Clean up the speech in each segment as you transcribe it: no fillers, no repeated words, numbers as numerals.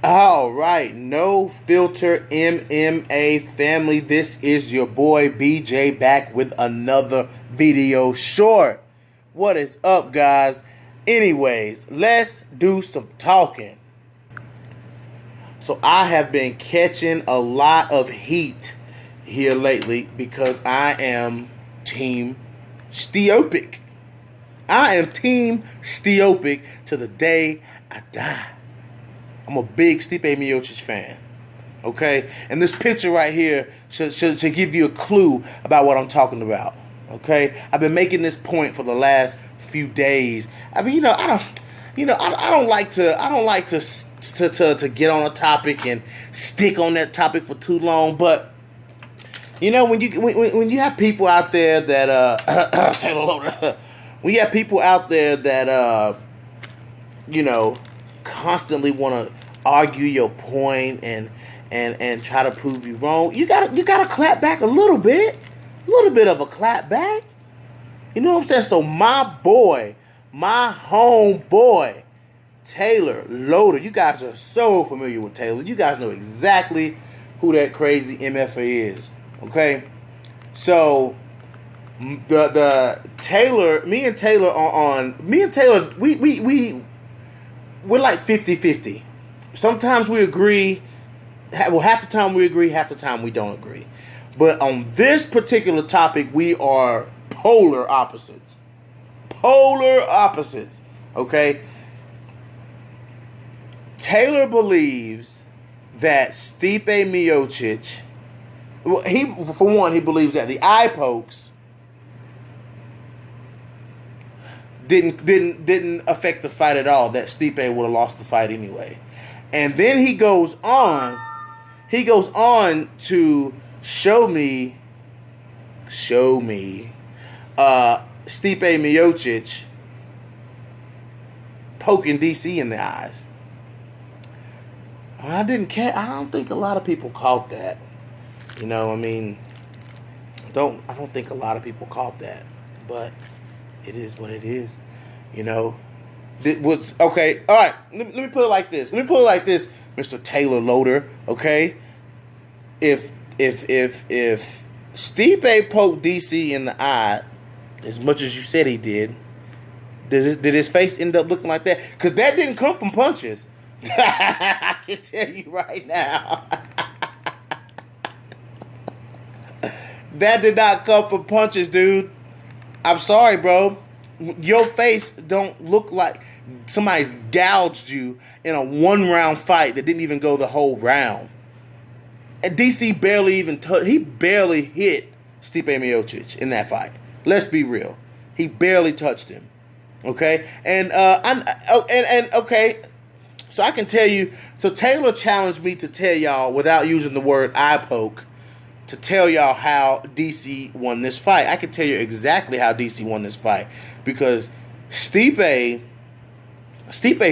All right, no filter MMA family. This is your boy BJ back with another video short. What is up, guys? Anyways, let's do some talking. So I have been catching a lot of heat here lately because I am Team Stipe. I am Team Stipe to the day I die. I'm a big Stipe Miocic fan, okay? And this picture right here should give you a clue about what I'm talking about, okay? I've been making this point for the last few days. I mean, I don't like to get on a topic and stick on that topic for too long, but when you have people out there that Taylor Loader, when you have people out there that constantly want to argue your point and try to prove you wrong, you gotta clap back a little bit of a clap back. You know what I'm saying? So my homeboy, Taylor Loader, you guys are so familiar with Taylor. You guys know exactly who that crazy MFA is. Okay, so the Taylor, me and Taylor, we're like 50-50. Sometimes we agree. Well, half the time we agree, half the time we don't agree. But on this particular topic, we are polar opposites. Okay? Taylor believes that Stipe Miocic, he believes that the eye pokes didn't affect the fight at all, that Stipe would have lost the fight anyway. And then he goes on to show me Stipe Miocic poking DC in the eyes. I don't think a lot of people caught that. I don't think a lot of people caught that, but it is what it is. It was okay. All right. Let me put it like this. Mr. Taylor Loader. Okay. If Stipe poked DC in the eye as much as you said he did his face end up looking like that? Because that didn't come from punches. I can tell you right now. That did not come from punches, dude. I'm sorry, bro. Your face don't look like somebody's gouged you in a one-round fight that didn't even go the whole round. And DC barely hit Stipe Miocic in that fight. Let's be real. He barely touched him. Okay? And okay, so I can tell you, so Taylor challenged me to tell y'all, without using the word eye poke, to tell y'all how DC won this fight. I can tell you exactly how DC won this fight because Stipe's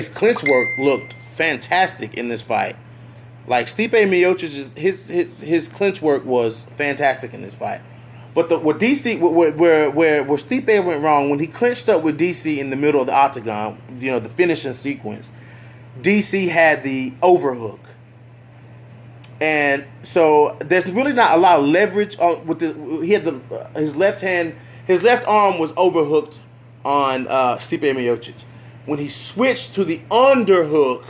clinch work looked fantastic in this fight. Like Stipe Miocic's his clinch work was fantastic in this fight. But where Stipe went wrong, when he clinched up with DC in the middle of the octagon, the finishing sequence, DC had the overhook. And so there's really not a lot of leverage on with his left arm was overhooked on Stipe Miocic. When he switched to the underhook,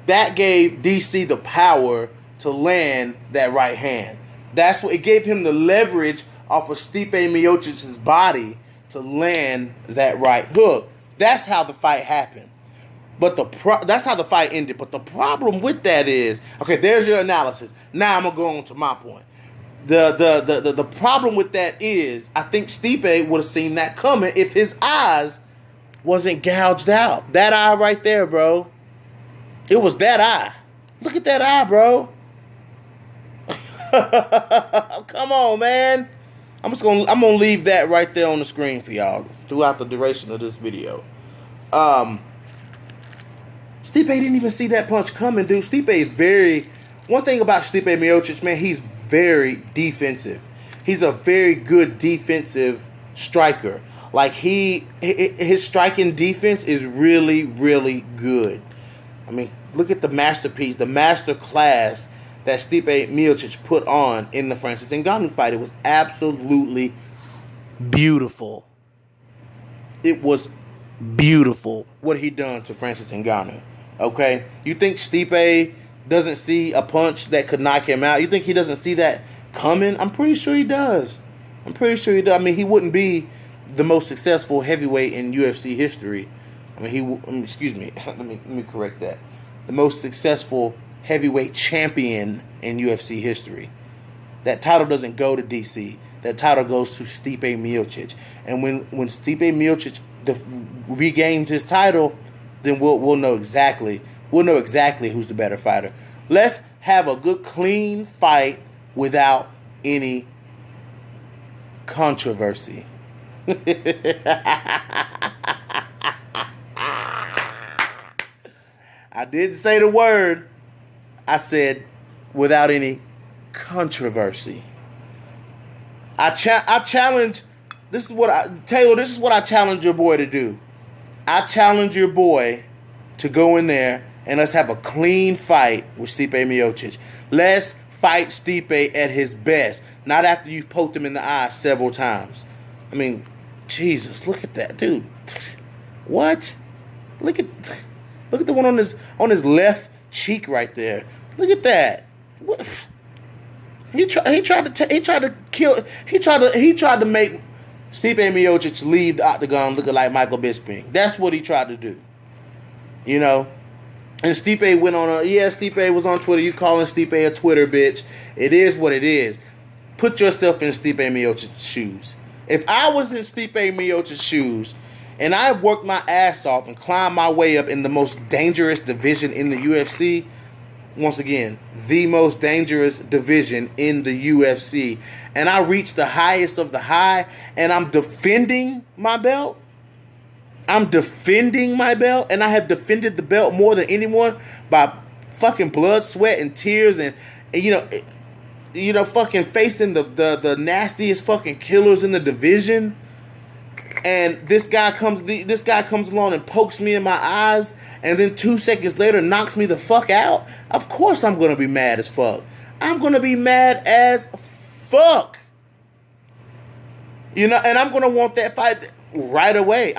that gave DC the power to land that right hand. That's what it gave him, the leverage off of Stipe Miocic's body to land that right hook. That's how the fight happened. But that's how the fight ended. But the problem with that is, okay, there's your analysis. Now I'm gonna go on to my point. The problem with that is, I think Stipe would have seen that coming if his eyes wasn't gouged out. That eye right there, bro. It was that eye. Look at that eye, bro. Come on, man. I'm gonna leave that right there on the screen for y'all throughout the duration of this video. Stipe didn't even see that punch coming, dude. One thing about Stipe Miocic, man, he's very defensive. He's a very good defensive striker. Like his striking defense is really, really good. I mean, look at the masterpiece, the master class that Stipe Miocic put on in the Francis Ngannou fight. It was absolutely beautiful. It was beautiful what he done to Francis Ngannou. Okay? You think Stipe doesn't see a punch that could knock him out? You think he doesn't see that coming? I'm pretty sure he does. I mean, he wouldn't be the most successful heavyweight in UFC history. Excuse me. Let me correct that. The most successful heavyweight champion in UFC history. That title doesn't go to DC. That title goes to Stipe Miocic. And when Stipe Miocic regains his title, then we'll know exactly who's the better fighter. Let's have a good, clean fight without any controversy. I didn't say the word. I said without any controversy. I challenge. Taylor. This is what I challenge your boy to do. I challenge your boy to go in there and let's have a clean fight with Stipe Miocic. Let's fight Stipe at his best, not after you've poked him in the eye several times. I mean, Jesus, look at that, dude. What? Look at the one on his left cheek right there. Look at that. What? He tried to make Stipe Miocic leave the octagon looking like Michael Bisping. That's what he tried to do. You know? And Stipe went on Stipe was on Twitter. You calling Stipe a Twitter bitch. It is what it is. Put yourself in Stipe Miocic's shoes. If I was in Stipe Miocic's shoes and I worked my ass off and climbed my way up in the most dangerous division in the UFC, once again, the most dangerous division in the UFC, and I reached the highest of the high, and I'm defending my belt, and I have defended the belt more than anyone by fucking blood, sweat, and tears, and fucking facing the nastiest fucking killers in the division. And this guy comes along and pokes me in my eyes, and then 2 seconds later knocks me the fuck out. Of course I'm gonna be mad as fuck. I'm gonna be mad as fuck. And I'm gonna want that fight right away.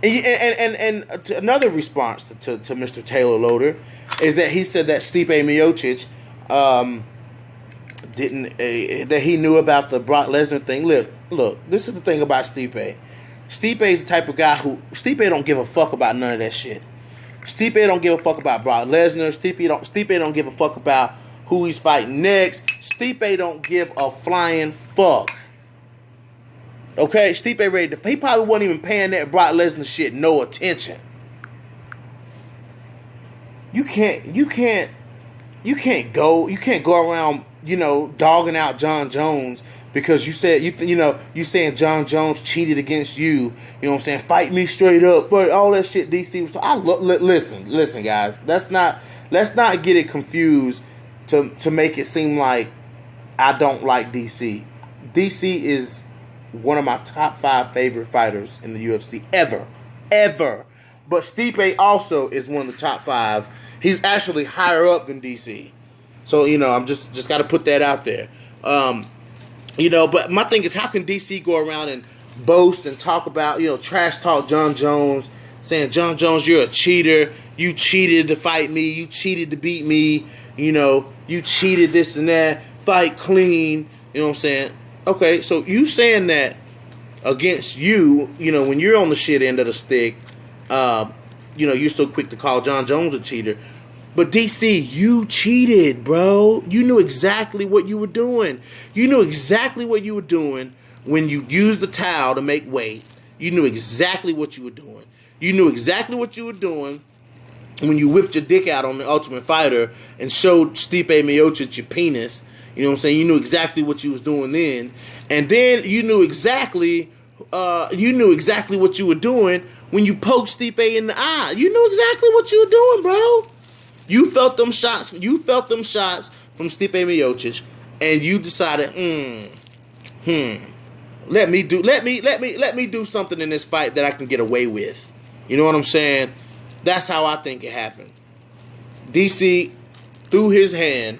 And another response to Mr. Taylor Loader is that he said that Stipe Miocic that he knew about the Brock Lesnar thing. Look, this is the thing about Stipe. Stipe is the type of guy who Stipe don't give a fuck about none of that shit. Stipe don't give a fuck about Brock Lesnar. Stipe don't give a fuck about who he's fighting next. Stipe don't give a flying fuck. Okay, Stipe ready to. He probably wasn't even paying that Brock Lesnar shit no attention. You can't go around, dogging out John Jones because you saying John Jones cheated against you. You know what I'm saying? Fight me straight up. Fight all that shit DC was. Listen, guys. Let's not get it confused to make it seem like I don't like DC. DC is one of my top 5 favorite fighters in the UFC ever. But Stipe also is one of the top 5. He's actually higher up than DC. So, I'm just got to put that out there. But my thing is, how can DC go around and boast and talk about, trash talk John Jones, saying, John Jones, you're a cheater. You cheated to fight me. You cheated to beat me. You cheated this and that. Fight clean. You know what I'm saying? Okay, so you saying that against you, when you're on the shit end of the stick, you're so quick to call John Jones a cheater. But DC, you cheated, bro. You knew exactly what you were doing. You knew exactly what you were doing when you used the towel to make weight. You knew exactly what you were doing. You knew exactly what you were doing when you whipped your dick out on the Ultimate Fighter and showed Stipe Miocic your penis. You know what I'm saying? You knew exactly what you was doing then. And then you knew exactly what you were doing when you poked Stipe in the eye. You knew exactly what you were doing, bro. You felt them shots from Stipe Miocic, and you decided, let me do something in this fight that I can get away with. You know what I'm saying? That's how I think it happened. DC threw his hand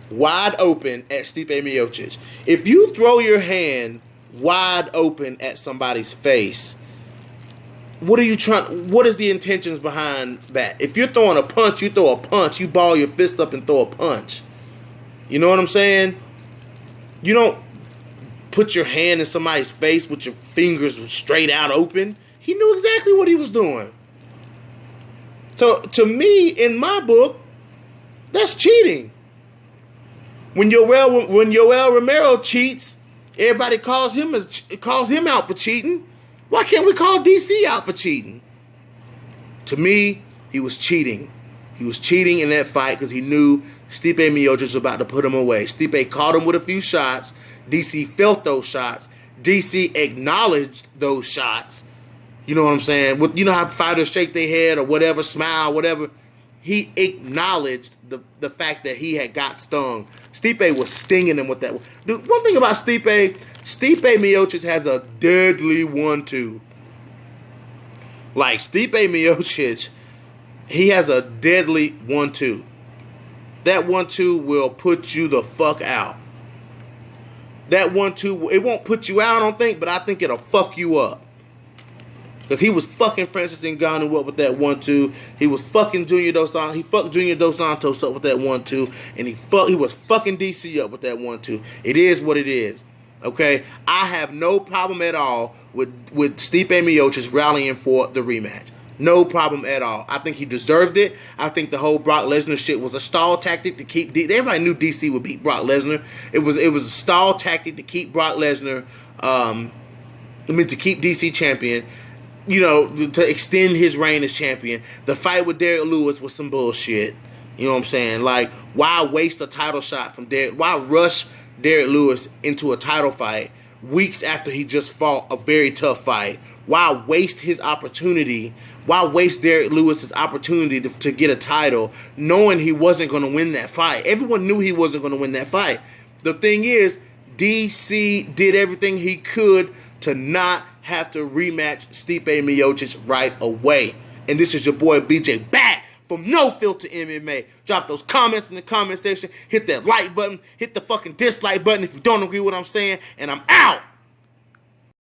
wide open at Stipe Miocic. If you throw your hand wide open at somebody's face, what is the intentions behind that? If you're throwing a punch, you throw a punch. You ball your fist up and throw a punch. You know what I'm saying? You don't put your hand in somebody's face with your fingers straight out open. He knew exactly what he was doing. So, to me, in my book, that's cheating. When Yoel Romero cheats, everybody calls him out for cheating. Why can't we call DC out for cheating? To me, he was cheating. He was cheating in that fight because he knew Stipe Miocic was about to put him away. Stipe caught him with a few shots. DC felt those shots. DC acknowledged those shots. You know what I'm saying? You know how fighters shake their head or whatever, smile, whatever. He acknowledged the fact that he had got stung. Stipe was stinging him with that. Dude, one thing about Stipe Miocic has a deadly 1-2. Like, Stipe Miocic, he has a deadly 1-2. That 1-2 will put you the fuck out. That 1-2, it won't put you out, I don't think, but I think it'll fuck you up. Because he was fucking Francis Ngannou up with that 1-2. He was fucking Junior Dos Santos. He fucked Junior Dos Santos up with that 1-2. And he was fucking DC up with that 1-2. It is what it is. Okay? I have no problem at all with Stipe Miocic rallying for the rematch. No problem at all. I think he deserved it. I think the whole Brock Lesnar shit was a stall tactic to keep... Everybody knew DC would beat Brock Lesnar. It was a stall tactic to keep Brock Lesnar... to keep DC champion. You know, to extend his reign as champion. The fight with Derrick Lewis was some bullshit. You know what I'm saying? Like, why waste a title shot from Derrick? Why rush Derrick Lewis into a title fight weeks after he just fought a very tough fight? Why waste his opportunity? Why waste Derrick Lewis's opportunity to get a title knowing he wasn't going to win that fight? Everyone knew he wasn't going to win that fight. The thing is, DC did everything he could to not have to rematch Stipe Miocic right away. And this is your boy BJ back from No Filter MMA. Drop those comments in the comment section. Hit that like button. Hit the fucking dislike button if you don't agree with what I'm saying. And I'm out.